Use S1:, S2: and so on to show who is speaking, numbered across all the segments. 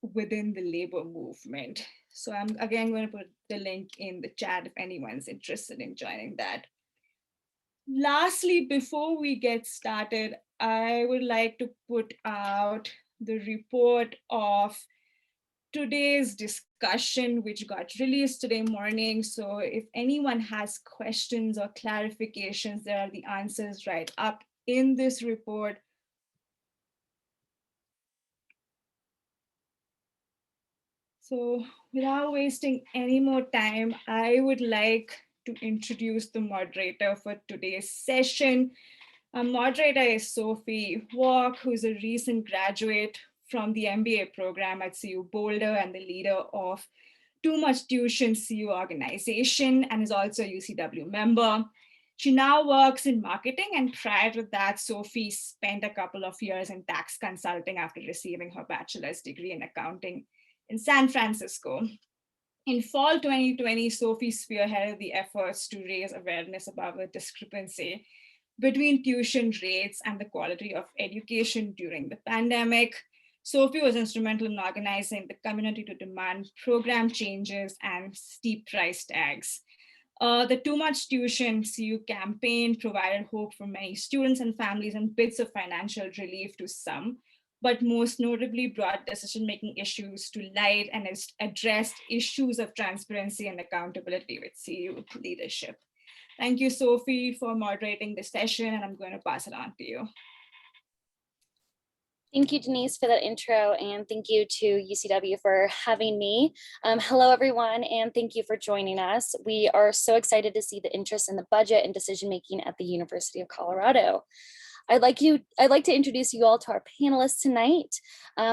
S1: within the labor movement. So I'm again going to put the link in the chat if anyone's interested in joining that. Lastly, before we get started, I would like to put out the report of today's discussion, which got released today morning. So if anyone has questions or clarifications, there are the answers right up in this report. So without wasting any more time, I would like to introduce the moderator for today's session. Our moderator is Sophie Walk, who's a recent graduate from the MBA program at CU Boulder and the leader of Too Much Tuition CU organization, and is also a UCW member. She now works in marketing, and prior to that, Sophie spent a couple of years in tax consulting after receiving her bachelor's degree in accounting in San Francisco. In fall 2020, Sophie spearheaded the efforts to raise awareness about the discrepancy between tuition rates and the quality of education during the pandemic. Sophie was instrumental in organizing the community to demand program changes and steep price tags. The Too Much Tuition CU campaign provided hope for many students and families and bits of financial relief to some, but most notably brought decision-making issues to light and addressed issues of transparency and accountability with CU leadership. Thank you, Sophie, for moderating this session, and I'm going to pass it on to you.
S2: Thank you, Denise, for that intro, and thank you to UCW for having me. Hello, everyone, and thank you for joining us. We are so excited to see the interest in the budget and decision-making at the University of Colorado. I'd like to introduce you all to our panelists tonight.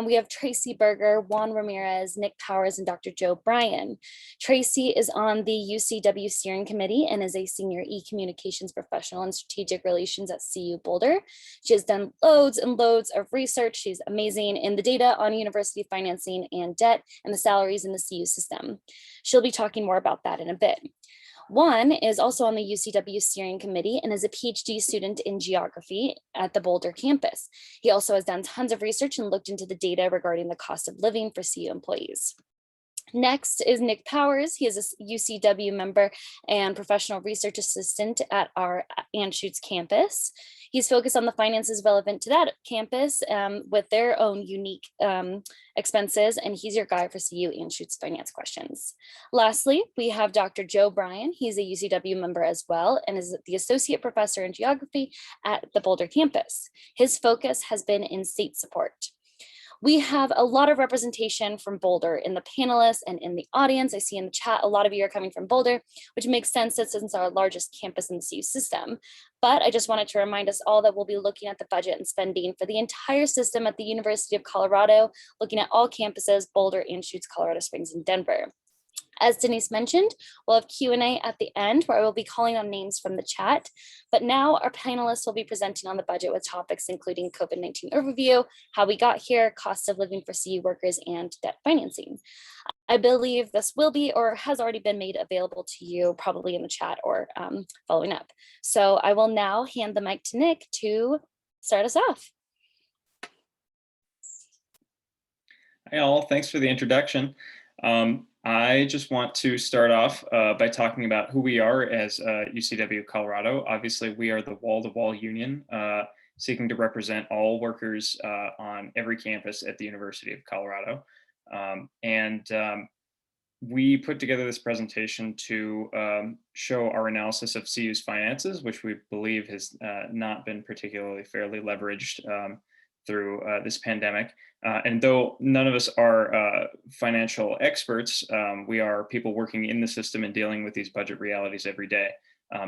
S2: We have Tracy Berger, Juan Ramirez, Nick Powers, and Dr. Joe Bryan. Tracy is on the UCW Steering Committee and is a senior e-communications professional in strategic relations at CU Boulder. She has done loads and loads of research. She's amazing in the data on university financing and debt and the salaries in the CU system. She'll be talking more about that in a bit. Juan is also on the UCW Steering Committee and is a PhD student in geography at the Boulder campus. He also has done tons of research and looked into the data regarding the cost of living for CU employees. Next is Nick Powers. He is a UCW member and professional research assistant at our Anschutz campus. He's focused on the finances relevant to that campus with their own unique expenses, and he's your guy for CU Anschutz finance questions. Lastly, we have Dr. Joe Bryan. He's a UCW member as well and is the associate professor in geography at the Boulder campus. His focus has been in state support. We have a lot of representation from Boulder in the panelists and in the audience. I see in the chat, a lot of you are coming from Boulder, which makes sense since it's our largest campus in the CU system. But I just wanted to remind us all that we'll be looking at the budget and spending for the entire system at the University of Colorado, looking at all campuses, Boulder, Anschutz, Colorado Springs, and Denver. As Denise mentioned, we'll have Q&A at the end where I will be calling on names from the chat. But now our panelists will be presenting on the budget with topics including COVID-19 overview, how we got here, cost of living for CU workers, and debt financing. I believe this will be or has already been made available to you probably in the chat or following up. So I will now hand the mic to Nick to start us off.
S3: Hey all, thanks for the introduction. I just want to start off by talking about who we are as UCW Colorado. Obviously, we are the wall-to-wall union seeking to represent all workers on every campus at the University of Colorado. We put together this presentation to show our analysis of CU's finances, which we believe has not been particularly fairly leveraged through this pandemic. And though none of us are financial experts, we are people working in the system and dealing with these budget realities every day.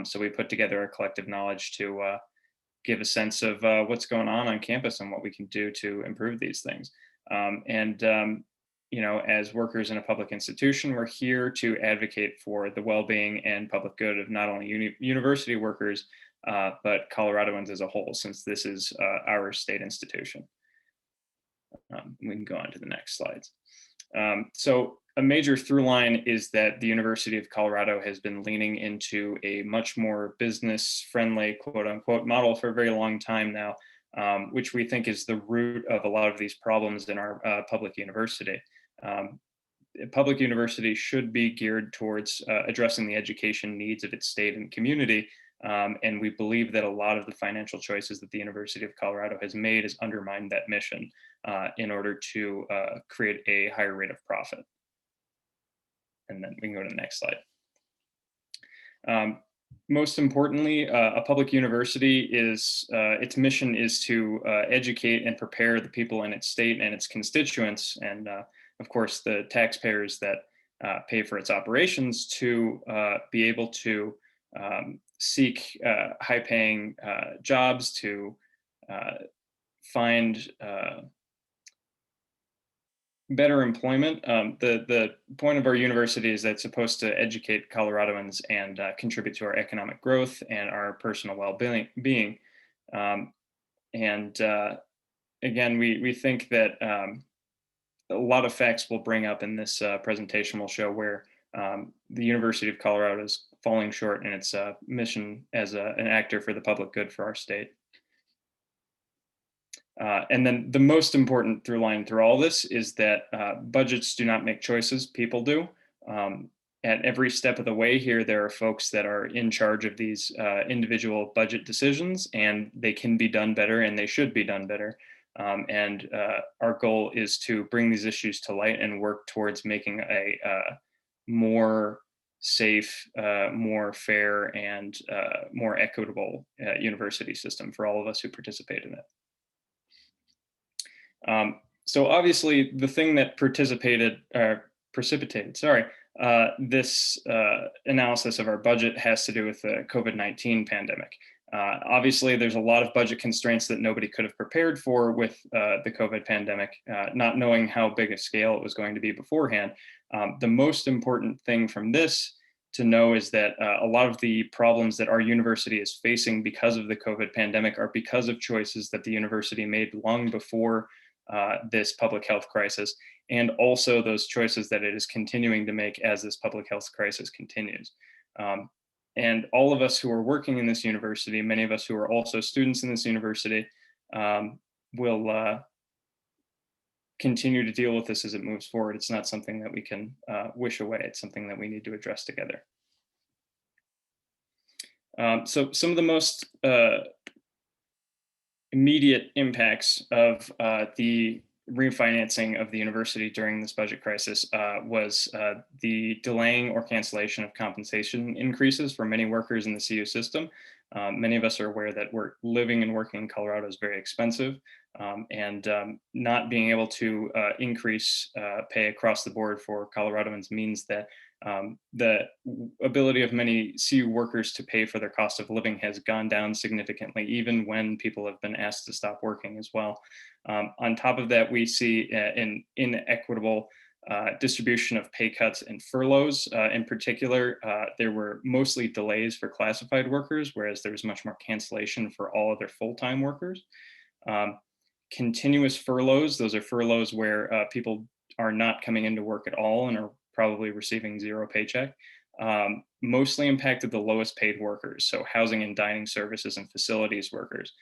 S3: So we put together a collective knowledge to give a sense of what's going on campus and what we can do to improve these things. You know, as workers in a public institution, we're here to advocate for the well-being and public good of not only university workers, but Coloradoans as a whole, since this is our state institution. We can go on to the next slides. So a major through line is that the University of Colorado has been leaning into a much more business-friendly, quote unquote, model for a very long time now. which we think is the root of a lot of these problems in our public university. A public university should be geared towards addressing the education needs of its state and community. And we believe that a lot of the financial choices that the University of Colorado has made has undermined that mission in order to create a higher rate of profit. And then we can go to the next slide. Most importantly, a public university is, its mission is to educate and prepare the people in its state and its constituents, and of course the taxpayers that pay for its operations, to be able to seek high-paying jobs, to find better employment. The point of our university is that it's supposed to educate Coloradoans and contribute to our economic growth and our personal well-being. Again, we think that a lot of facts we'll bring up in this presentation will show where the University of Colorado is falling short in its mission as an actor for the public good for our state. And then the most important through line through all this is that budgets do not make choices, people do. At every step of the way here, there are folks that are in charge of these individual budget decisions, and they can be done better and they should be done better. Our goal is to bring these issues to light and work towards making a more safe, more fair, and more equitable university system for all of us who participate in it. So obviously the thing that precipitated this analysis of our budget has to do with the COVID-19 pandemic. Obviously there's a lot of budget constraints that nobody could have prepared for with the COVID pandemic, not knowing how big a scale it was going to be beforehand. The most important thing from this to know is that a lot of the problems that our university is facing because of the COVID pandemic are because of choices that the university made long before this public health crisis, and also those choices that it is continuing to make as this public health crisis continues. And all of us who are working in this university, many of us who are also students in this university, will continue to deal with this as it moves forward. It's not something that we can wish away. It's something that we need to address together. So some of the most immediate impacts of the refinancing of the university during this budget crisis was the delaying or cancellation of compensation increases for many workers in the CU system. Many of us are aware that living and working in Colorado is very expensive, and not being able to increase pay across the board for Coloradoans means that the ability of many CU workers to pay for their cost of living has gone down significantly, even when people have been asked to stop working as well. On top of that, we see an inequitable distribution of pay cuts and furloughs. In particular, there were mostly delays for classified workers, whereas there was much more cancellation for all other full-time workers. Continuous furloughs, those are furloughs where people are not coming into work at all and are probably receiving zero paycheck, mostly impacted the lowest paid workers, so housing and dining services and facilities workers.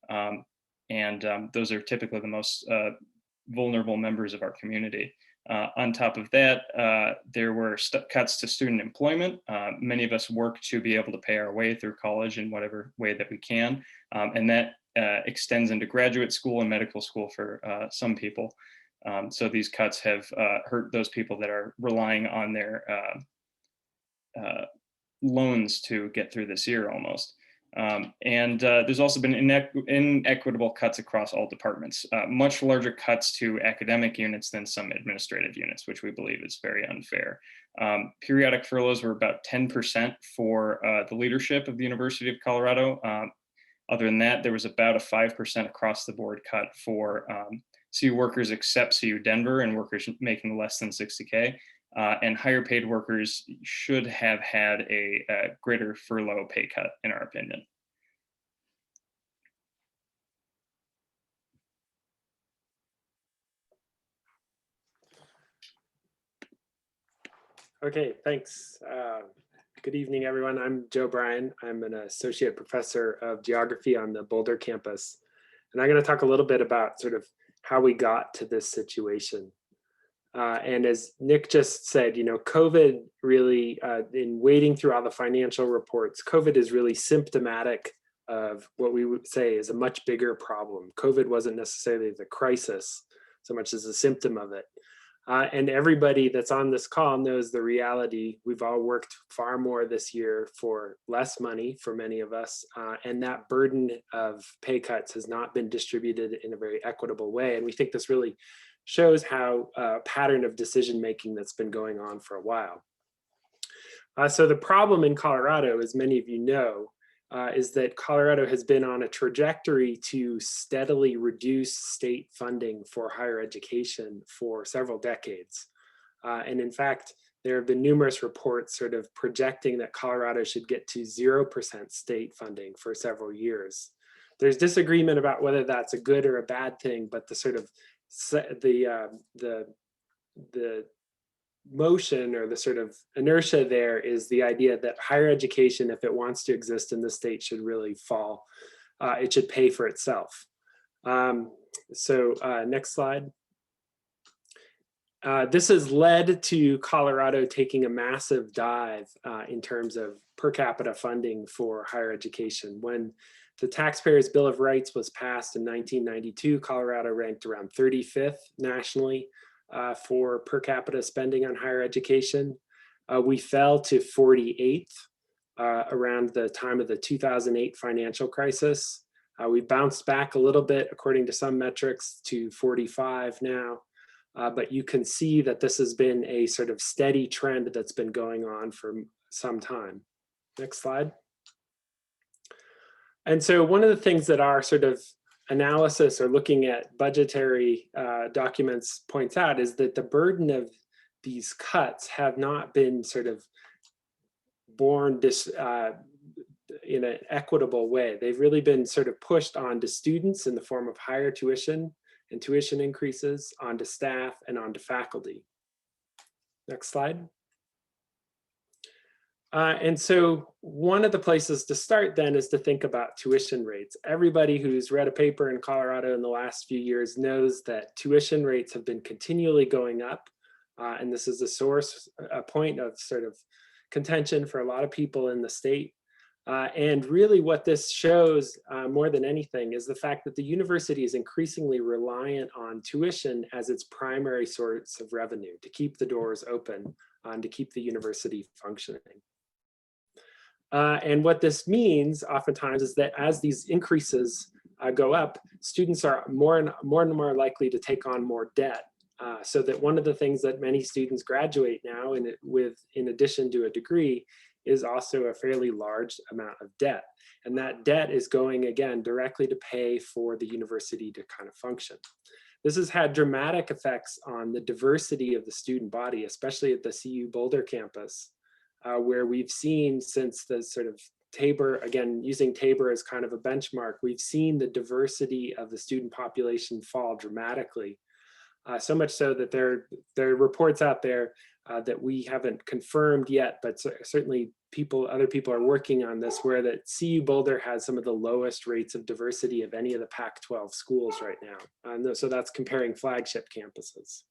S3: Those are typically the most vulnerable members of our community. On top of that, there were cuts to student employment. Many of us work to be able to pay our way through college in whatever way that we can, and that extends into graduate school and medical school for some people. So these cuts have hurt those people that are relying on their loans to get through this year almost. There's also been inequitable cuts across all departments, much larger cuts to academic units than some administrative units, which we believe is very unfair. Periodic furloughs were about 10% for the leadership of the University of Colorado. Other than that, there was about a 5% across the board cut for CU workers except CU Denver and workers making less than 60K. And higher paid workers should have had a greater furlough pay cut, in our opinion.
S4: Okay, thanks. Good evening, everyone. I'm Joe Bryan. I'm an associate professor of geography on the Boulder campus. And I'm going to talk a little bit about sort of how we got to this situation. And as Nick just said, COVID really, in wading through all the financial reports, COVID is really symptomatic of what we would say is a much bigger problem. COVID wasn't necessarily the crisis so much as a symptom of it. And everybody that's on this call knows the reality. We've all worked far more this year for less money for many of us. And that burden of pay cuts has not been distributed in a very equitable way. And we think this really shows how a pattern of decision-making that's been going on for a while. So the problem in Colorado, as many of you know, is that Colorado has been on a trajectory to steadily reduce state funding for higher education for several decades. And in fact, there have been numerous reports sort of projecting that Colorado should get to 0% state funding for several years. There's disagreement about whether that's a good or a bad thing, but the sort of the motion or the sort of inertia there is the idea that higher education, if it wants to exist in the state, should really fall. It should pay for itself. Next slide. This has led to Colorado taking a massive dive in terms of per capita funding for higher education. When the Taxpayers' Bill of Rights was passed in 1992, Colorado ranked around 35th nationally for per capita spending on higher education. We fell to 48th around the time of the 2008 financial crisis. We bounced back a little bit, according to some metrics, to 45 now. But you can see that this has been a sort of steady trend that's been going on for some time. Next slide. And so one of the things that our sort of analysis or looking at budgetary documents points out is that the burden of these cuts have not been sort of borne in an equitable way. They've really been sort of pushed onto students in the form of higher tuition and tuition increases, onto staff and onto faculty. Next slide. And so one of the places to start then is to think about tuition rates. Everybody who's read a paper in Colorado in the last few years knows that tuition rates have been continually going up. And this is a point of sort of contention for a lot of people in the state. And really what this shows more than anything is the fact that the university is increasingly reliant on tuition as its primary source of revenue to keep the doors open and to keep the university functioning. And what this means oftentimes is that as these increases go up, students are more and more likely to take on more debt. So that one of the things that many students graduate now in addition to a degree is also a fairly large amount of debt. And that debt is going, again, directly to pay for the university to kind of function. This has had dramatic effects on the diversity of the student body, especially at the CU Boulder campus, where we've seen since the sort of Tabor, again, using Tabor as kind of a benchmark, we've seen the diversity of the student population fall dramatically. So much so that there are reports out there that we haven't confirmed yet, but certainly other people are working on this, where that CU Boulder has some of the lowest rates of diversity of any of the Pac-12 schools right now. And so that's comparing flagship campuses.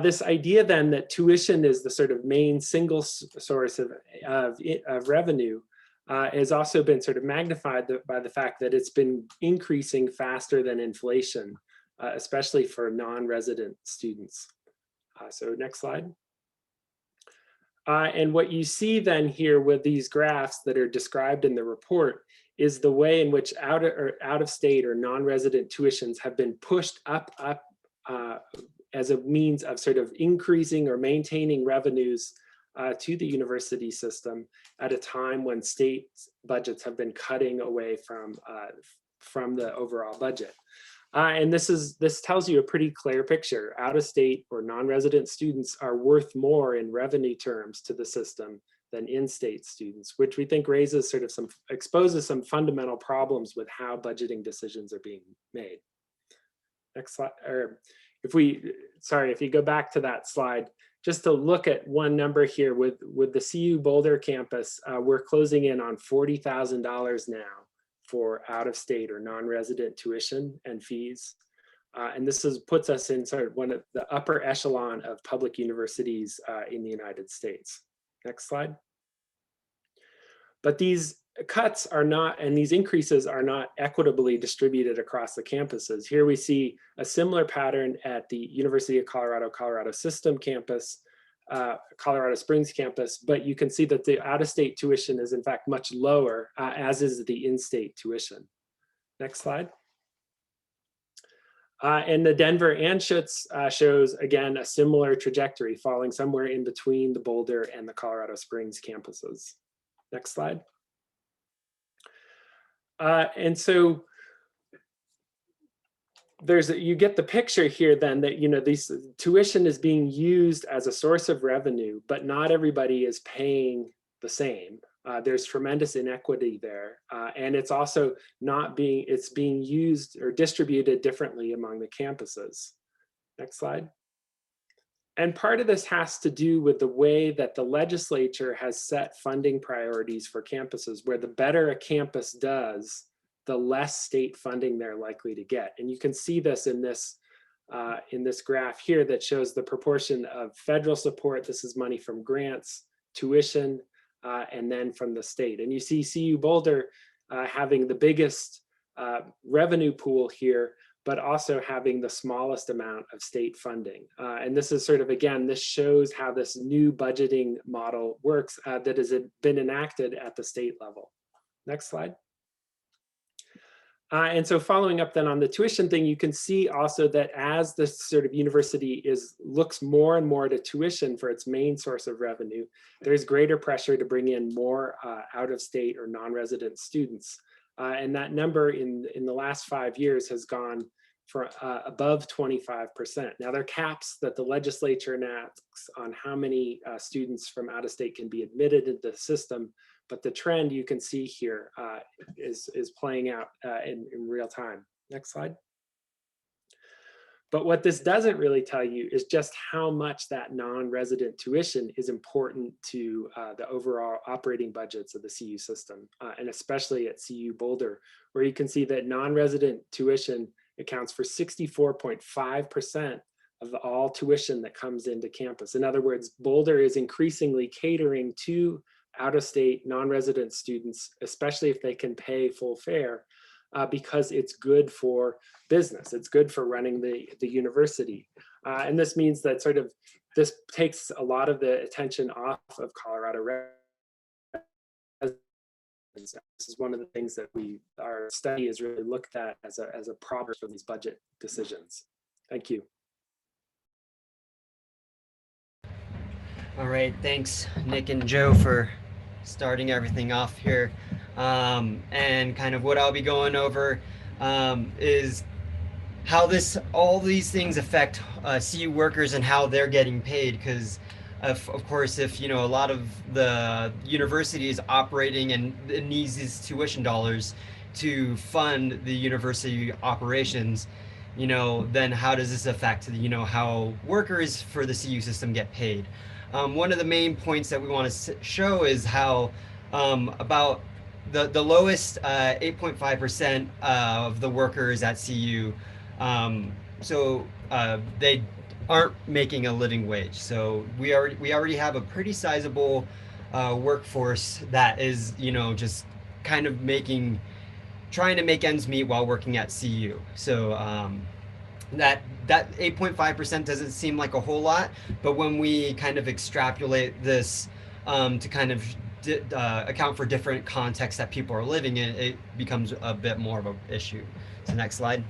S4: This idea then that tuition is the sort of main single source of revenue has also been sort of magnified by the fact that it's been increasing faster than inflation, especially for non-resident students. So next slide. And what you see then here with these graphs that are described in the report is the way in which out of state or non-resident tuitions have been pushed up as a means of sort of increasing or maintaining revenues to the university system at a time when state budgets have been cutting away from the overall budget. And this tells you a pretty clear picture. Out-of-state or non-resident students are worth more in revenue terms to the system than in-state students, which we think exposes some fundamental problems with how budgeting decisions are being made. Next slide, or if you go back to that slide, just to look at one number here with the CU Boulder campus, we're closing in on $40,000 now for out-of-state or non-resident tuition and fees. And this puts us in sort of one of the upper echelon of public universities in the United States. Next slide. But these cuts are not, and these increases are not equitably distributed across the campuses. Here we see a similar pattern at the University of Colorado, Colorado System campus, Colorado Springs campus, but you can see that the out-of-state tuition is in fact much lower, as is the in-state tuition. Next slide. And the Denver Anschutz shows, again, a similar trajectory, falling somewhere in between the Boulder and the Colorado Springs campuses. Next slide. And so you get the picture here then that, this tuition is being used as a source of revenue, but not everybody is paying the same. There's tremendous inequity there. And it's also it's being used or distributed differently among the campuses. Next slide. And part of this has to do with the way that the legislature has set funding priorities for campuses, where the better a campus does, the less state funding they're likely to get. And you can see this in this graph here that shows the proportion of federal support. This is money from grants, tuition, and then from the state. And you see CU Boulder having the biggest revenue pool here, but also having the smallest amount of state funding. And this is sort of, again, this shows how this new budgeting model works that has been enacted at the state level. Next slide. And so following up then on the tuition thing, you can see also that as this sort of university looks more and more to tuition for its main source of revenue, there's greater pressure to bring in more out-of-state or non-resident students. And that number in the last 5 years has gone for above 25%. Now, there are caps that the legislature enacts on how many students from out of state can be admitted into the system, but the trend you can see here is playing out in real time. Next slide. But what this doesn't really tell you is just how much that non-resident tuition is important to the overall operating budgets of the CU system, and especially at CU Boulder, where you can see that non-resident tuition accounts for 64.5% of all tuition that comes into campus. In other words, Boulder is increasingly catering to out-of-state non-resident students, especially if they can pay full fare, because it's good for business. It's good for running the university. And this means that this takes a lot of the attention off of Colorado residents. This is one of the things that our study has really looked at as a problem for these budget decisions. Thank you.
S5: All right, thanks Nick and Joe for starting everything off here. And kind of what I'll be going over is how all these things affect CU workers and how they're getting paid, because of course, if a lot of the university is operating and it needs these tuition dollars to fund the university operations, then how does this affect how workers for the CU system get paid? One of the main points that we want to show is how about the lowest 8.5% of the workers at CU, they aren't making a living wage. So we already have a pretty sizable workforce that is just kind of trying to make ends meet while working at CU. So that 8.5% doesn't seem like a whole lot, but when we kind of extrapolate this to kind of account for different contexts that people are living in, it becomes a bit more of an issue. So next slide.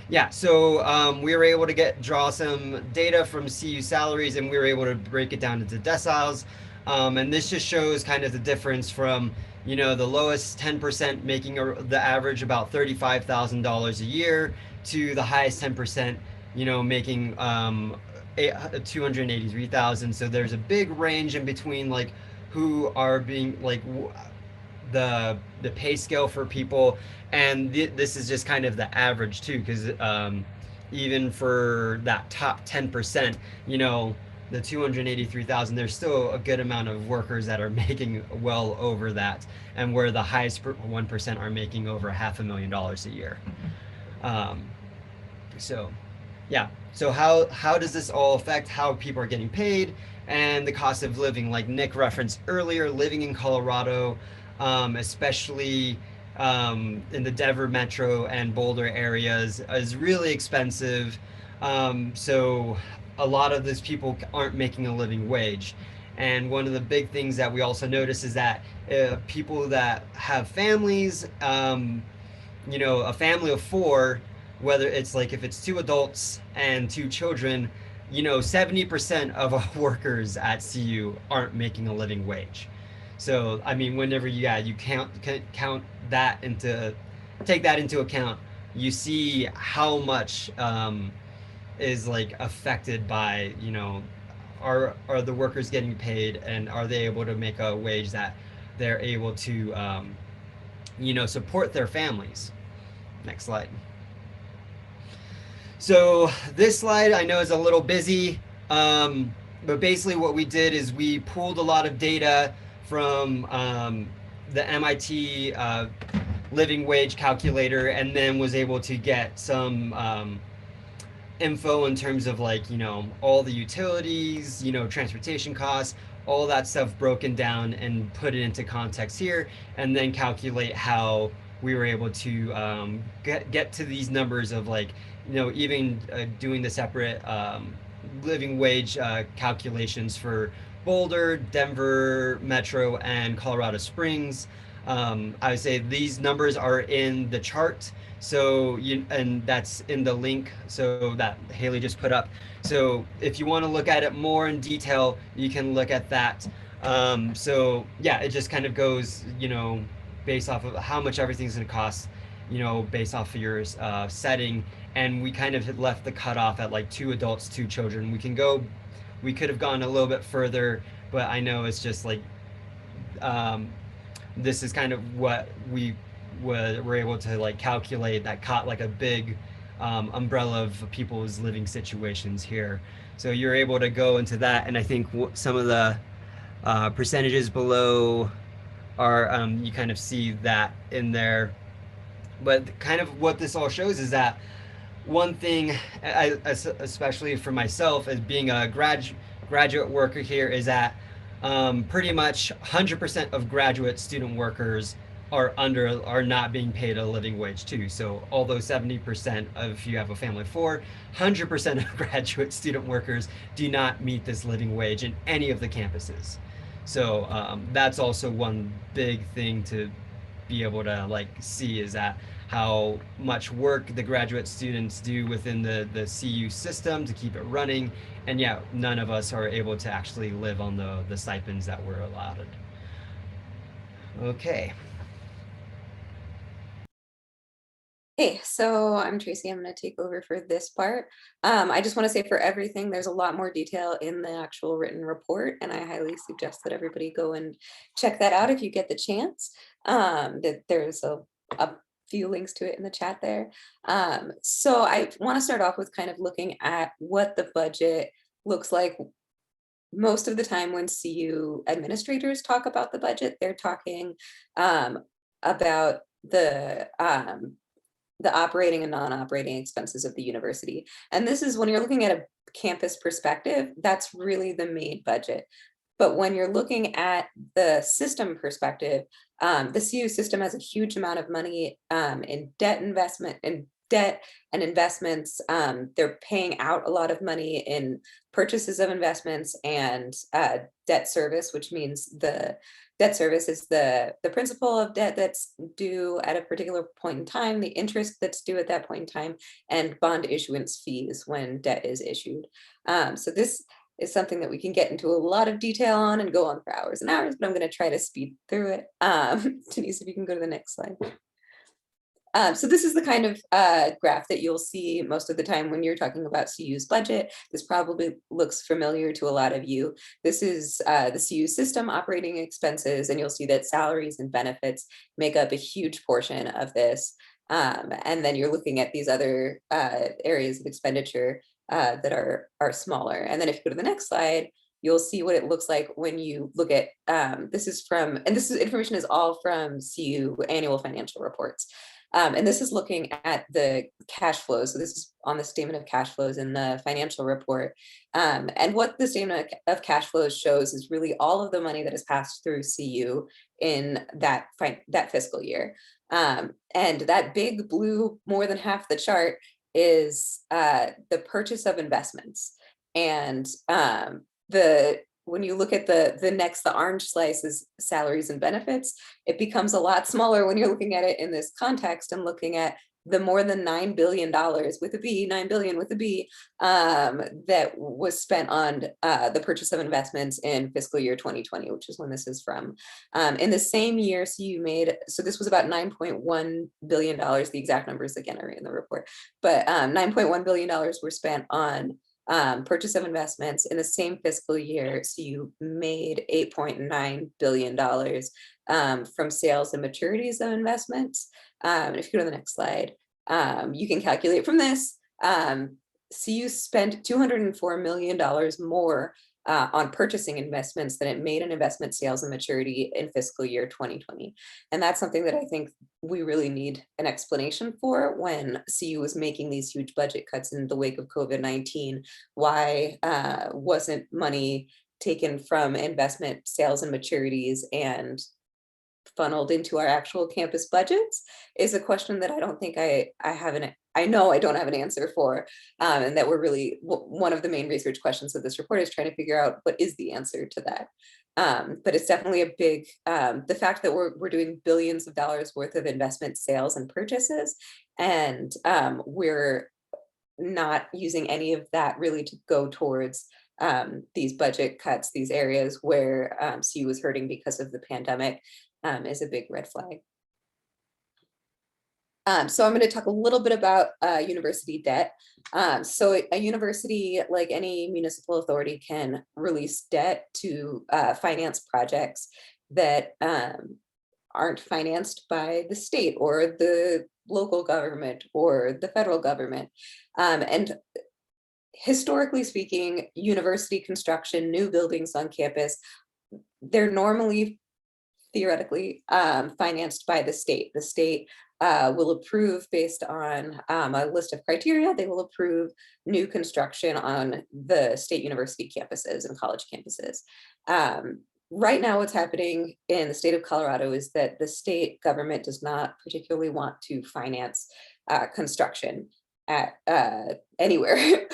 S5: Yeah, so we were able to draw some data from CU salaries, and we were able to break it down into deciles. And this just shows kind of the difference from, the lowest 10% making the average about $35,000 a year to the highest 10%, making 283,000. So there's a big range in between, like, who are being the pay scale for people, and this is just kind of the average too, because even for that top 10%, the 283,000, there's still a good amount of workers that are making well over that, and where the highest 1% are making over $500,000 a year. So yeah, so how does this all affect how people are getting paid and the cost of living? Like Nick referenced earlier, living in Colorado, especially in the Denver metro and Boulder areas, is really expensive. So a lot of those people aren't making a living wage. And one of the big things that we also notice is that people that have families, a family of four, whether it's like if it's two adults and two children, 70% of our workers at CU aren't making a living wage. So I mean, whenever you count that into, take that into account, you see how much is like affected by, are the workers getting paid, and are they able to make a wage that they're able to support their families. Next slide. So this slide I know is a little busy, but basically what we did is we pulled a lot of data from the MIT living wage calculator, and then was able to get some info in terms of like, all the utilities, transportation costs, all that stuff broken down and put it into context here, and then calculate how we were able to get to these numbers of like, even doing the separate living wage calculations for Boulder, Denver Metro, and Colorado Springs. I would say these numbers are in the chart. So and that's in the link so that Haley just put up. So if you want to look at it more in detail, you can look at that. So yeah, it just kind of goes, based off of how much everything's going to cost, based off of your setting. And we kind of left the cutoff at like 2 adults, 2 children. We could have gone a little bit further, but I know it's just like, this is kind of what we were able to like calculate that caught like a big umbrella of people's living situations here. So you're able to go into that, and I think some of the percentages below are, you kind of see that in there. But kind of what this all shows is that one thing, especially for myself as being a graduate worker here, is that pretty much 100% of graduate student workers are not being paid a living wage too. So although 70% of, if you have a family of 4, 100% of graduate student workers do not meet this living wage in any of the campuses. So that's also one big thing to be able to like see, is that how much work the graduate students do within the CU system to keep it running. And yeah, none of us are able to actually live on the stipends that we're allotted. Okay.
S6: Hey, so I'm Tracy. I'm going to take over for this part. I just want to say, for everything, there's a lot more detail in the actual written report, and I highly suggest that everybody go and check that out if you get the chance. That there's a few links to it in the chat there. So I want to start off with kind of looking at what the budget looks like. Most of the time when CU administrators talk about the budget, they're talking about the operating and non-operating expenses of the university. And this is when you're looking at a campus perspective, that's really the main budget. But when you're looking at the system perspective, the CU system has a huge amount of money in debt investment and debt and investments. They're paying out a lot of money in purchases of investments and debt service, which means the debt service is the principal of debt that's due at a particular point in time, the interest that's due at that point in time, and bond issuance fees when debt is issued. So this is something that we can get into a lot of detail on and go on for hours and hours, but I'm going to try to speed through it. Denise, if you can go to the next slide. So this is the kind of graph that you'll see most of the time when you're talking about CU's budget. This probably looks familiar to a lot of you. This is the CU system operating expenses, and you'll see that salaries and benefits make up a huge portion of this. And then you're looking at these other areas of expenditure that are smaller. And then if you go to the next slide, you'll see what it looks like when you look at, this information is all from CU annual financial reports. And this is looking at the cash flows. So this is on the statement of cash flows in the financial report. And what the statement of cash flows shows is really all of the money that is passed through CU in that fiscal year. And that big blue, more than half the chart, is the purchase of investments. And when you look at the orange slice is salaries and benefits, it becomes a lot smaller when you're looking at it in this context and looking at the more than $9 billion with a B, 9 billion with a B, that was spent on the purchase of investments in fiscal year 2020, which is when this is from. In the same year, so this was about $9.1 billion, the exact numbers again are in the report, but $9.1 billion were spent on purchase of investments. In the same fiscal year, so you made $8.9 billion from sales and maturities of investments. And if you go to the next slide, you can calculate from this. CU spent $204 million more on purchasing investments than it made in investment sales and maturity in fiscal year 2020. And that's something that I think we really need an explanation for when CU was making these huge budget cuts in the wake of COVID-19. Why wasn't money taken from investment sales and maturities and funneled into our actual campus budgets is a question that I don't think I know I don't have an answer for, and that we're really, one of the main research questions of this report is trying to figure out what is the answer to that. But it's definitely a big, the fact that we're doing billions of dollars worth of investment sales and purchases, and we're not using any of that really to go towards these budget cuts, these areas where CU was hurting because of the pandemic, is a big red flag. So I'm going to talk a little bit about university debt. So a university, like any municipal authority, can release debt to finance projects that aren't financed by the state or the local government or the federal government. And historically speaking, university construction, new buildings on campus, they're normally theoretically financed by the state. The state will approve based on a list of criteria. They will approve new construction on the state university campuses and college campuses. Right now, what's happening in the state of Colorado is that the state government does not particularly want to finance construction at anywhere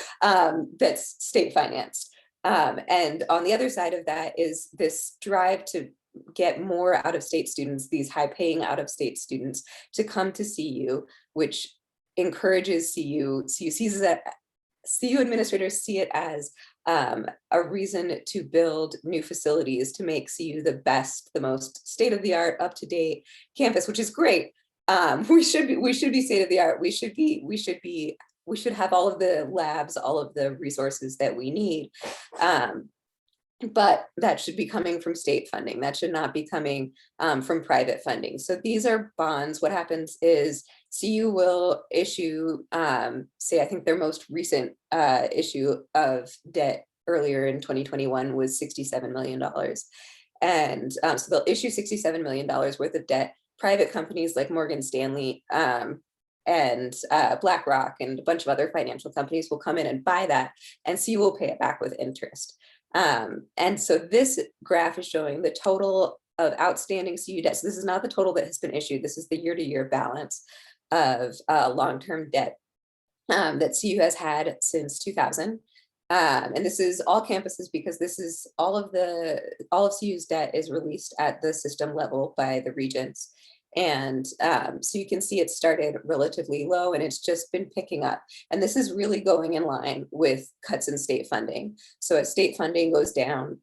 S6: that's state financed. And on the other side of that is this drive to get more out-of-state students, these high-paying out-of-state students, to come to CU, which encourages CU sees that, CU administrators see it as a reason to build new facilities to make CU the best, the most state-of-the-art, up-to-date campus, which is great. We should be state-of-the-art. We should have all of the labs, all of the resources that we need. But that should be coming from state funding. That should not be coming from private funding. So these are bonds. What happens is CU will issue, say, I think their most recent issue of debt earlier in 2021 was $67 million. And so they'll issue $67 million worth of debt. Private companies like Morgan Stanley and BlackRock and a bunch of other financial companies will come in and buy that, and CU will pay it back with interest. And so this graph is showing the total of outstanding CU debt. So this is not the total that has been issued. This is the year-to-year balance of long-term debt that CU has had since 2000. And this is all campuses, because this is all of CU's debt is released at the system level by the regents. And so you can see it started relatively low and it's just been picking up. And this is really going in line with cuts in state funding. So as state funding goes down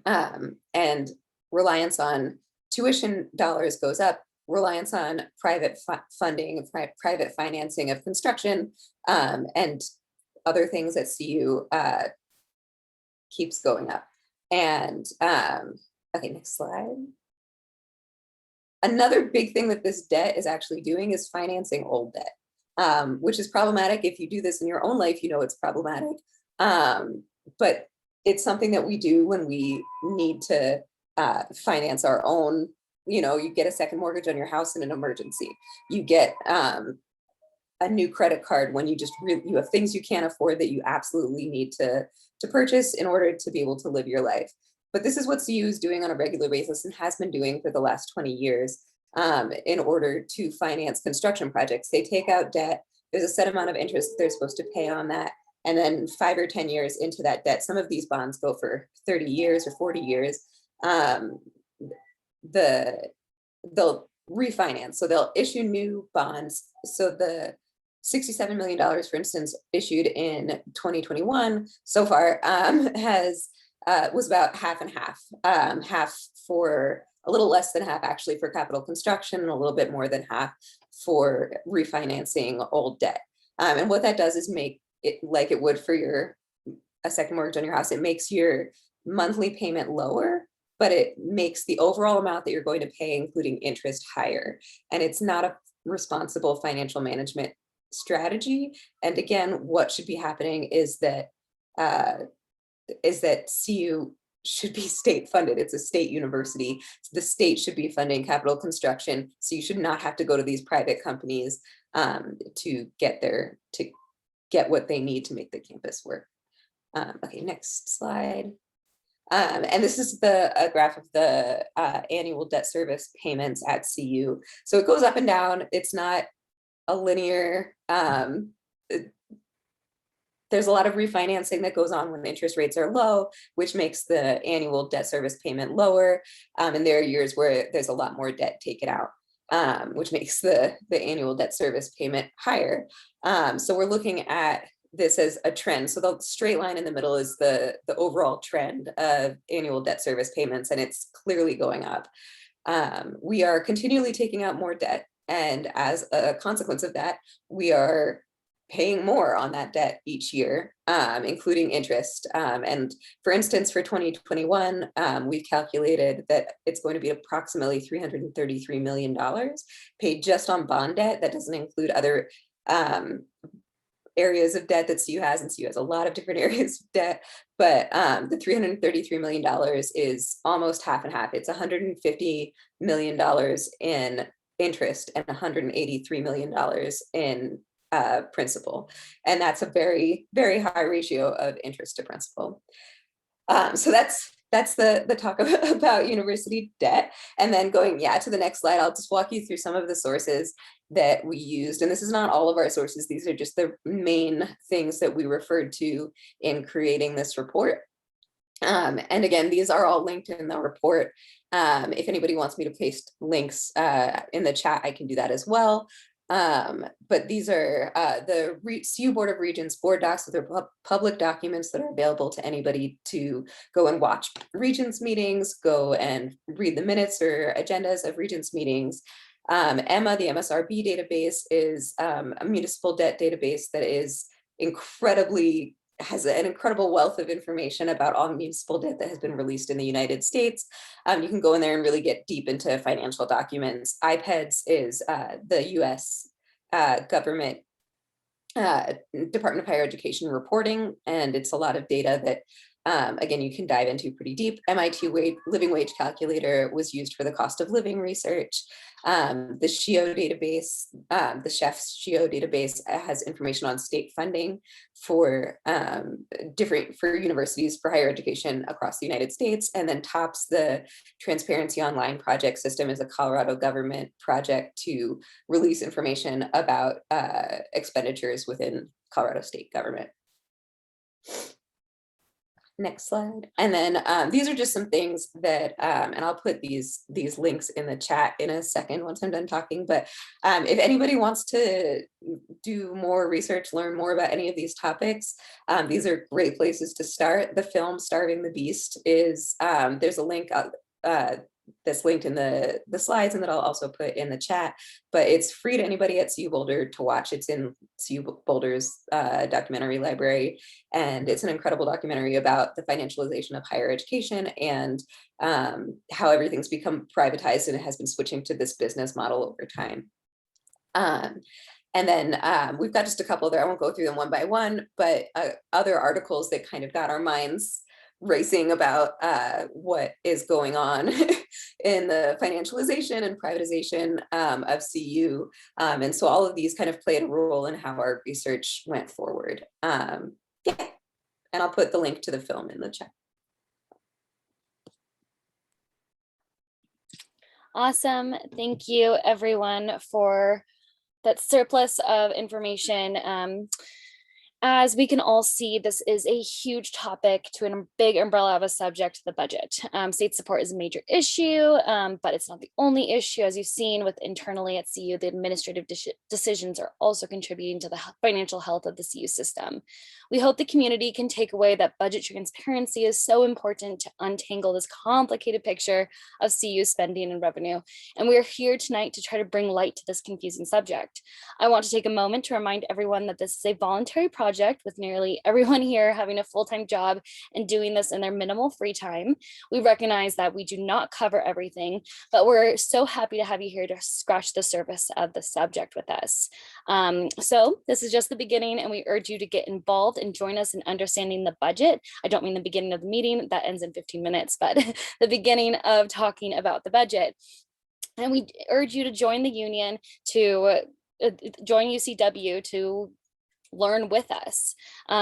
S6: and reliance on tuition dollars goes up, reliance on private funding, private financing of construction and other things at CU keeps going up. And okay, next slide. Another big thing that this debt is actually doing is financing old debt. which is problematic. If you do this in your own life, you know it's problematic. But it's something that we do when we need to finance our own, you know, you get a second mortgage on your house in an emergency. You get a new credit card when you just really, you have things you can't afford that you absolutely need to purchase in order to be able to live your life. But this is what CU is doing on a regular basis and has been doing for the last 20 years in order to finance construction projects. They take out debt. There's a set amount of interest that they're supposed to pay on that. And then 5 or 10 years into that debt, some of these bonds go for 30 years or 40 years. They'll refinance. So they'll issue new bonds. So the $67 million, for instance, issued in 2021 so far was about half and half, half for a little less than half actually for capital construction and a little bit more than half for refinancing old debt. And what that does is make it like it would for a second mortgage on your house. It makes your monthly payment lower, but it makes the overall amount that you're going to pay, including interest, higher. And it's not a responsible financial management strategy. And again, what should be happening is that CU should be state funded. It's a state university. So the state should be funding capital construction. So you should not have to go to these private companies to get what they need to make the campus work. Okay, next slide. And this is a graph of the annual debt service payments at CU. So it goes up and down. It's not a linear, there's a lot of refinancing that goes on when interest rates are low, which makes the annual debt service payment lower. And there are years where there's a lot more debt taken out, which makes the annual debt service payment higher. So we're looking at this as a trend. So the straight line in the middle is the overall trend of annual debt service payments, and it's clearly going up. We are continually taking out more debt. And as a consequence of that, we are paying more on that debt each year, including interest. And for instance, for 2021, we've calculated that it's going to be approximately $333 million paid just on bond debt. That doesn't include other areas of debt that CU has, and CU has a lot of different areas of debt, but the $333 million is almost half and half. It's $150 million in interest and $183 million in principal. And that's a very, very high ratio of interest to principal. So that's the talk about university debt. And then going to the next slide, I'll just walk you through some of the sources that we used. And this is not all of our sources. These are just the main things that we referred to in creating this report. And again, these are all linked in the report. If anybody wants me to paste links in the chat, I can do that as well. But these are the CU Board of Regents board docs. So they're public documents that are available to anybody to go and watch Regents meetings, go and read the minutes or agendas of Regents meetings. EMMA, the MSRB database, is a municipal debt database that is has an incredible wealth of information about all municipal debt that has been released in the United States. You can go in there and really get deep into financial documents. IPEDS is the US government Department of Higher Education reporting, and it's a lot of data that again, you can dive into pretty deep. MIT Living Wage Calculator was used for the cost of living research. The SHIO database, the Chef's SHIO database has information on state funding for universities for higher education across the United States. And then TOPS, the Transparency Online project system, is a Colorado government project to release information about expenditures within Colorado state government. Next slide. And then these are just some things that, and I'll put these links in the chat in a second once I'm done talking, but if anybody wants to do more research, learn more about any of these topics, these are great places to start. The film Starving the Beast is, there's a link that's linked in the slides and that I'll also put in the chat, but it's free to anybody at CU Boulder to watch. It's in CU Boulder's documentary library, and it's an incredible documentary about the financialization of higher education and how everything's become privatized and it has been switching to this business model over time. And then we've got just a couple there. I won't go through them one by one, but other articles that kind of got our minds racing about what is going on in the financialization and privatization of CU. And so all of these kind of played a role in how our research went forward. Yeah, and I'll put the link to the film in the chat.
S2: Awesome. Thank you, everyone, for that surplus of information. As we can all see, this is a huge topic to a big umbrella of a subject, the budget. State support is a major issue, but it's not the only issue. As you've seen with internally at CU, the administrative decisions are also contributing to the financial health of the CU system. We hope the community can take away that budget transparency is so important to untangle this complicated picture of CU spending and revenue. And we're here tonight to try to bring light to this confusing subject. I want to take a moment to remind everyone that this is a voluntary project with nearly everyone here having a full-time job and doing this in their minimal free time. We recognize that we do not cover everything, but we're so happy to have you here to scratch the surface of the subject with us. So this is just the beginning, and we urge you to get involved and join us in understanding the budget. I don't mean the beginning of the meeting, that ends in 15 minutes, but the beginning of talking about the budget. And we urge you to join the union, to join UCW, to learn with us.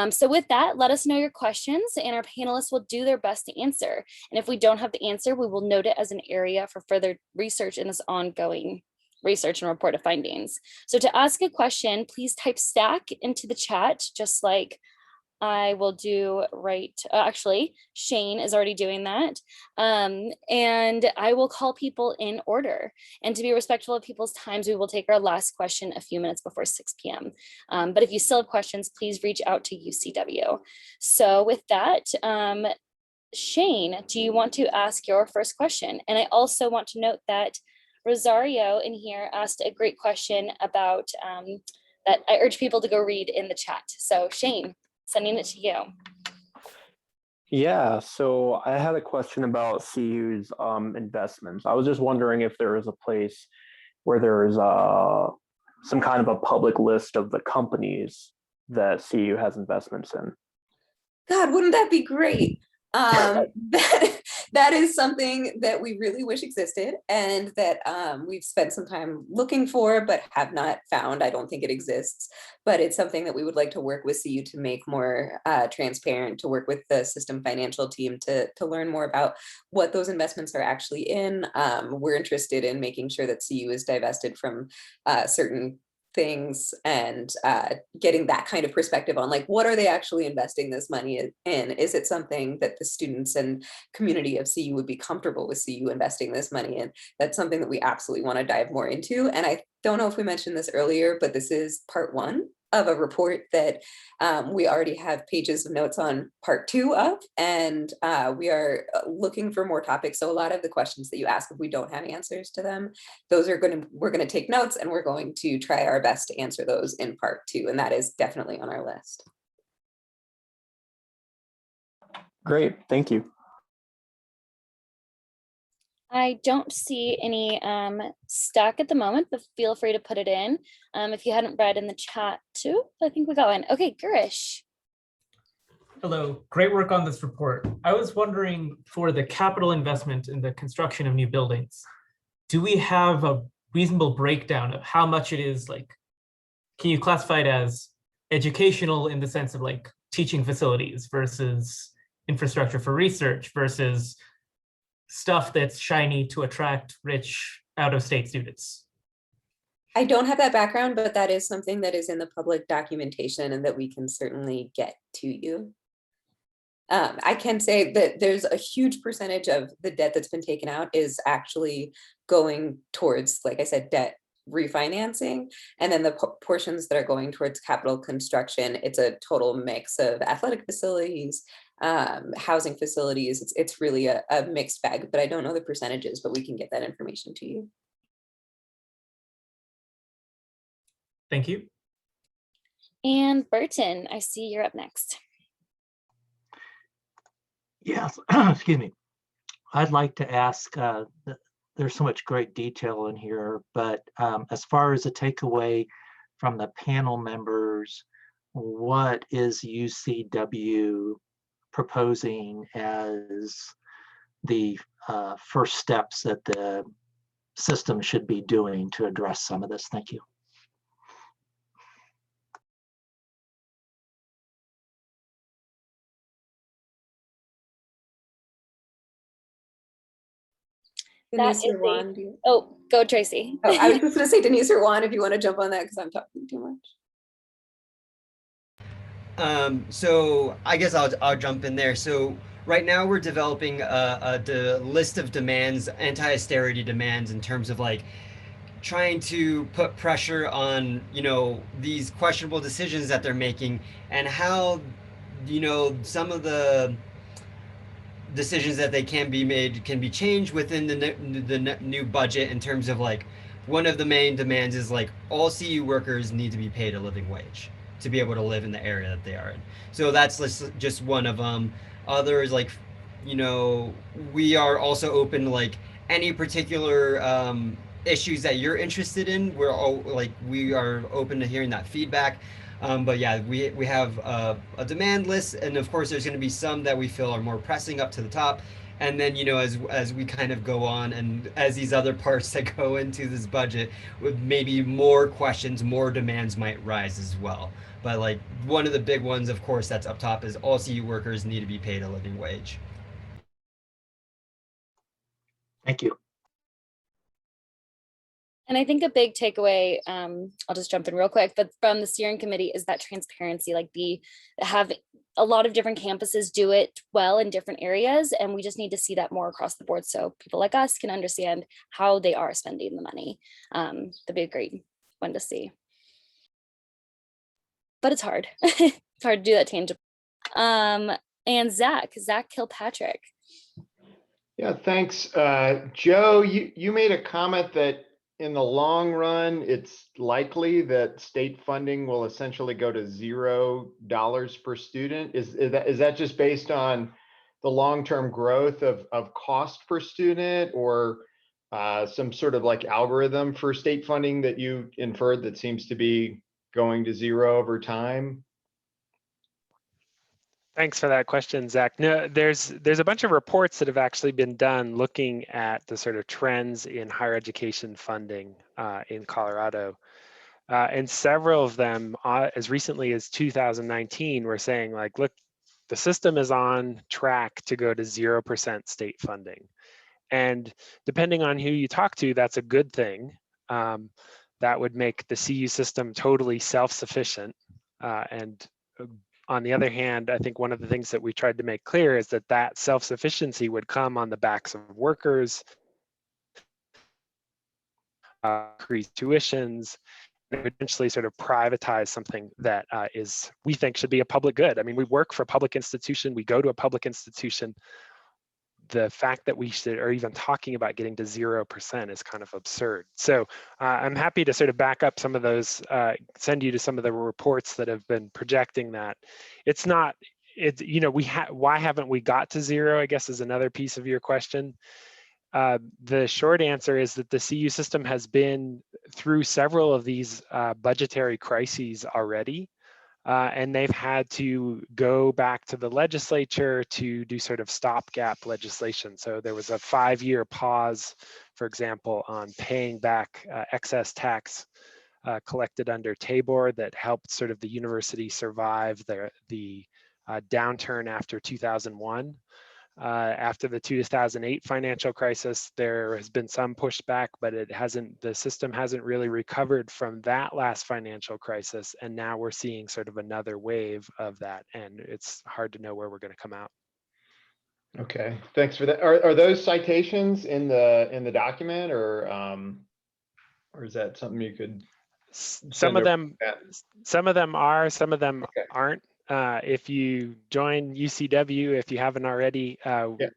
S2: So with that, let us know your questions and our panelists will do their best to answer. And if we don't have the answer, we will note it as an area for further research in this ongoing research and report of findings. So to ask a question, please type stack into the chat, just like I will do right. Actually, Shane is already doing that. And I will call people in order. And to be respectful of people's times, we will take our last question a few minutes before 6 p.m. But if you still have questions, please reach out to UCW. So with that, Shane, do you want to ask your first question? And I also want to note that Rosario in here asked a great question about that I urge people to go read in the chat. So Shane, sending it to you.
S7: Yeah, so I had a question about CU's investments. I was just wondering if there is a place where there is some kind of a public list of the companies that CU has investments in.
S6: God, wouldn't that be great? That is something that we really wish existed and that we've spent some time looking for, but have not found. I don't think it exists, but it's something that we would like to work with CU to make more transparent, to work with the system financial team to learn more about what those investments are actually in. We're interested in making sure that CU is divested from certain things and getting that kind of perspective on like, what are they actually investing this money in? Is it something that the students and community of CU would be comfortable with CU investing this money in? That's something that we absolutely want to dive more into. And I don't know if we mentioned this earlier, but this is part 1 of a report that we already have pages of notes on part 2 of, and we are looking for more topics. So a lot of the questions that you ask, if we don't have answers to them, those are we're going to take notes and we're going to try our best to answer those in part 2. And that is definitely on our list.
S7: Great, thank you.
S2: I don't see any stack at the moment, but feel free to put it in. If you hadn't read in the chat too, I think we got one. Okay, Girish.
S8: Hello, great work on this report. I was wondering, for the capital investment in the construction of new buildings, do we have a reasonable breakdown of how much it is, like, can you classify it as educational in the sense of like teaching facilities versus infrastructure for research versus stuff that's shiny to attract rich out-of-state students?
S6: I don't have that background, but that is something that is in the public documentation and that we can certainly get to you. I can say that there's a huge percentage of the debt that's been taken out is actually going towards, like I said, debt refinancing. And then the portions that are going towards capital construction, it's a total mix of athletic facilities, housing facilities. It's really a mixed bag, but I don't know the percentages, but we can get that information to you.
S8: Thank you.
S2: And Burton, I see you're up next.
S9: Yes, excuse me. I'd like to ask, there's so much great detail in here, but as far as a takeaway from the panel members, what is UCW proposing as the first steps that the system should be doing to address some of this? Thank you.
S6: Denise
S2: That is
S6: or Juan, do you?
S2: Oh, go Tracy.
S6: Oh, I was just gonna say Denise or Juan, if you want to jump on that, because I'm talking too much.
S5: So I guess I'll jump in there. So right now we're developing the list of demands, anti-austerity demands, in terms of like trying to put pressure on, you know, these questionable decisions that they're making, and how, you know, some of the decisions that they can be made can be changed within the new budget, in terms of like, one of the main demands is like all CU workers need to be paid a living wage to be able to live in the area that they are in. So that's just one of them. Others, like, you know, we are also open to like any particular issues that you're interested in. We're all like, we are open to hearing that feedback. But yeah, we have a demand list, and of course there's going to be some that we feel are more pressing up to the top, and then, you know, as we kind of go on, and as these other parts that go into this budget, with maybe more questions, more demands might rise as well. But like, one of the big ones, of course, that's up top is all CU workers need to be paid a living wage.
S9: Thank you.
S2: And I think a big takeaway, I'll just jump in real quick, but from the steering committee is that transparency, like have a lot of different campuses do it well in different areas. And we just need to see that more across the board, so people like us can understand how they are spending the money. That'd be a great one to see. But it's hard. It's hard to do that tangibly. And Zach Kilpatrick.
S10: Yeah, thanks. Joe, you made a comment that in the long run, it's likely that state funding will essentially go to $0 per student. Is that just based on the long-term growth of cost per student, or some sort of like algorithm for state funding that you inferred that seems to be going to zero over time?
S4: Thanks for that question, Zach. No, there's a bunch of reports that have actually been done looking at the sort of trends in higher education funding in Colorado. And several of them, as recently as 2019, were saying like, look, the system is on track to go to 0% state funding. And depending on who you talk to, that's a good thing. That would make the CU system totally self-sufficient. And on the other hand, I think one of the things that we tried to make clear is that self-sufficiency would come on the backs of workers, increased tuitions, and eventually sort of privatize something that we think should be a public good. I mean, we work for a public institution, we go to a public institution. The fact that we are even talking about getting to 0% is kind of absurd. So I'm happy to sort of back up some of those, send you to some of the reports that have been projecting that. It's not, you know, why haven't we got to zero, I guess, is another piece of your question. The short answer is that the CU system has been through several of these budgetary crises already. And they've had to go back to the legislature to do sort of stopgap legislation. So there was a 5-year pause, for example, on paying back excess tax collected under Tabor that helped sort of the university survive the downturn after 2001. After the 2008 financial crisis, there has been some pushback, but the system hasn't really recovered from that last financial crisis. And now we're seeing sort of another wave of that. And it's hard to know where we're going to come out.
S10: Okay, thanks for that. Are those citations in the document, or is that something you could?
S4: Some of them are, some of them aren't. If you join UCW, if you haven't already,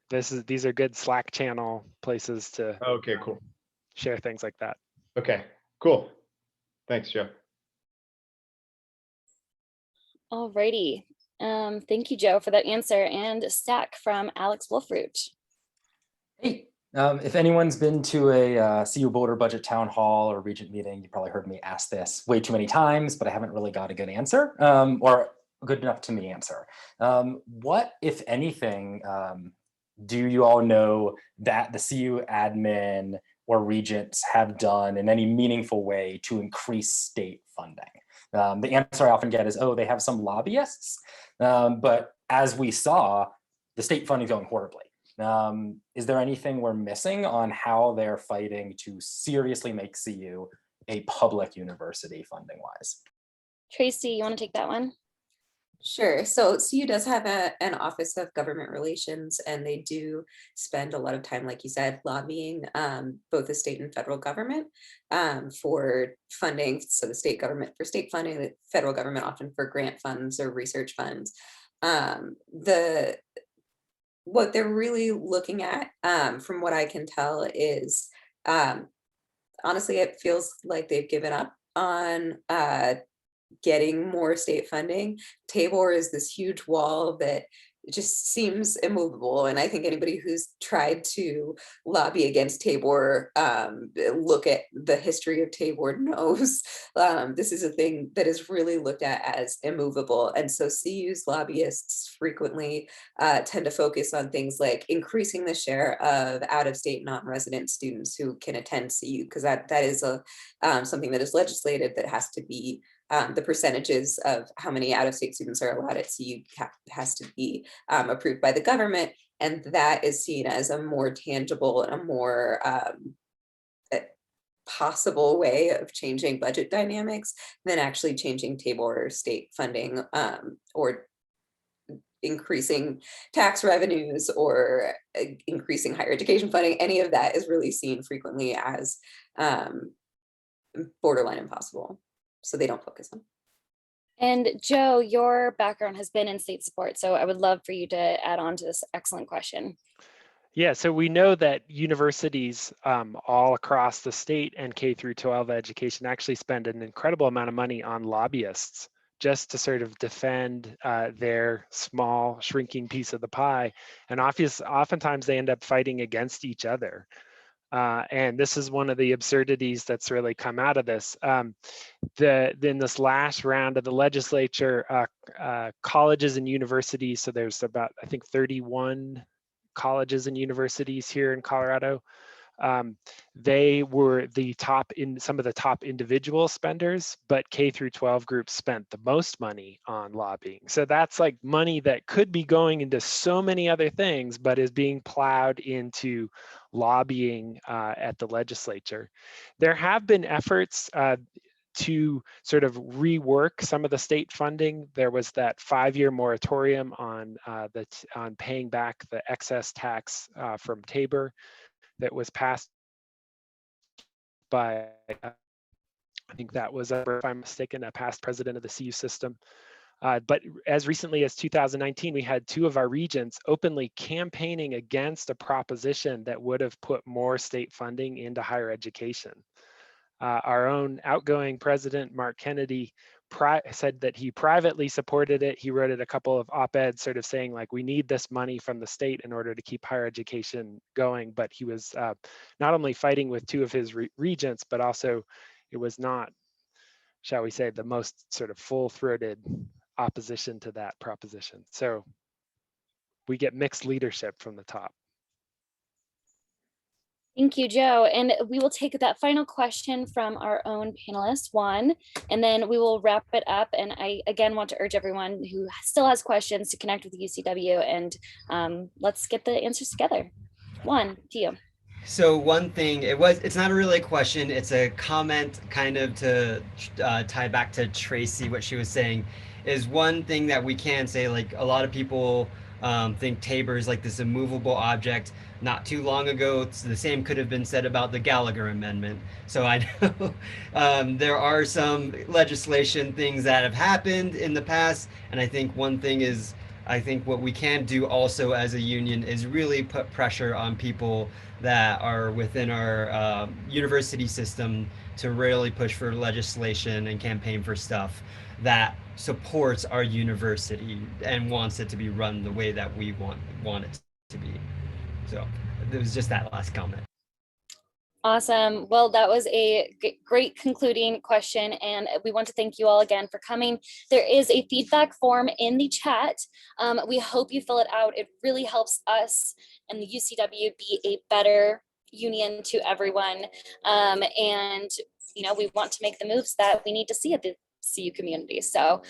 S4: these are good Slack channel places to
S10: cool.
S4: Share things like that.
S10: Okay, cool. Thanks, Joe.
S2: Alrighty. Thank you, Joe, for that answer. And Stack from Alex Wolfroot.
S11: Hey, If anyone's been to a CU Boulder budget town hall or regent meeting, you probably heard me ask this way too many times, but I haven't really got a good answer, or good enough to me answer. What, if anything, do you all know that the CU admin or regents have done in any meaningful way to increase state funding? The answer I often get is, oh, they have some lobbyists, but as we saw, the state funding is going horribly. Is there anything we're missing on how they're fighting to seriously make CU a public university funding wise?
S2: Tracy, you want to take that one?
S6: Sure. So CU does have an Office of Government Relations, and they do spend a lot of time, like you said, lobbying both the state and federal government for funding. So the state government for state funding, the federal government often for grant funds or research funds. What they're really looking at, from what I can tell, is honestly, it feels like they've given up on getting more state funding. Tabor is this huge wall that just seems immovable. And I think anybody who's tried to lobby against Tabor, look at the history of Tabor, knows this is a thing that is really looked at as immovable. And so CU's lobbyists frequently tend to focus on things like increasing the share of out-of-state non-resident students who can attend CU, because that is something that is legislated, that has to be the percentages of how many out-of-state students are allowed at CU has to be approved by the government, and that is seen as a more tangible and a more possible way of changing budget dynamics than actually changing Tabor state funding or increasing tax revenues or increasing higher education funding. Any of that is really seen frequently as borderline impossible. So they don't focus on.
S2: And Joe, your background has been in state support, so I would love for you to add on to this excellent question.
S9: Yeah, so we know that universities all across the state and K through 12 education actually spend an incredible amount of money on lobbyists just to sort of defend their small shrinking piece of the pie. And oftentimes they end up fighting against each other. And this is one of the absurdities that's really come out of this. In this last round of the legislature, colleges and universities, so there's about, I think, 31 colleges and universities here in Colorado. They were some of the top individual spenders, but K through 12 groups spent the most money on lobbying. So that's like money that could be going into so many other things, but is being plowed into lobbying at the legislature. There have been efforts to sort of rework some of the state funding. There was that 5-year moratorium on paying back the excess tax from Tabor that was passed by, I think that was, if I'm mistaken, a past president of the CU system. But as recently as 2019, we had 2 of our regents openly campaigning against a proposition that would have put more state funding into higher education. Our own outgoing president, Mark Kennedy, said that he privately supported it. He wrote it a couple of op-eds sort of saying, like, we need this money from the state in order to keep higher education going. But he was not only fighting with 2 of his regents, but also it was not, shall we say, the most sort of full-throated opposition to that proposition. So we get mixed leadership from the top.
S2: Thank you, Joe. And we will take that final question from our own panelist, Juan, and then we will wrap it up. And I, again, want to urge everyone who still has questions to connect with UCW, and let's get the answers together. Juan, to you.
S5: So one thing, it's not really a question, it's a comment kind of to tie back to Tracy, what she was saying, is one thing that we can say, like a lot of people think Tabor is like this immovable object. Not too long ago, the same could have been said about the Gallagher Amendment. So I know there are some legislation things that have happened in the past. And I think one thing is, I think what we can do also as a union is really put pressure on people that are within our university system to really push for legislation and campaign for stuff that supports our university and wants it to be run the way that we want it to be. So it was just that last comment.
S2: Awesome. Well, that was a great concluding question, and we want to thank you all again for coming. There is a feedback form in the chat. We hope you fill it out. It really helps us and the UCW be a better union to everyone. And we want to make the moves that we need to see at the CU community. So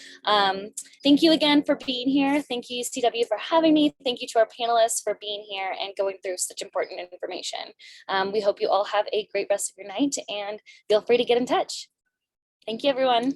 S2: thank you again for being here. Thank you, UCW, for having me. Thank you to our panelists for being here and going through such important information. We hope you all have a great rest of your night, and feel free to get in touch. Thank you, everyone.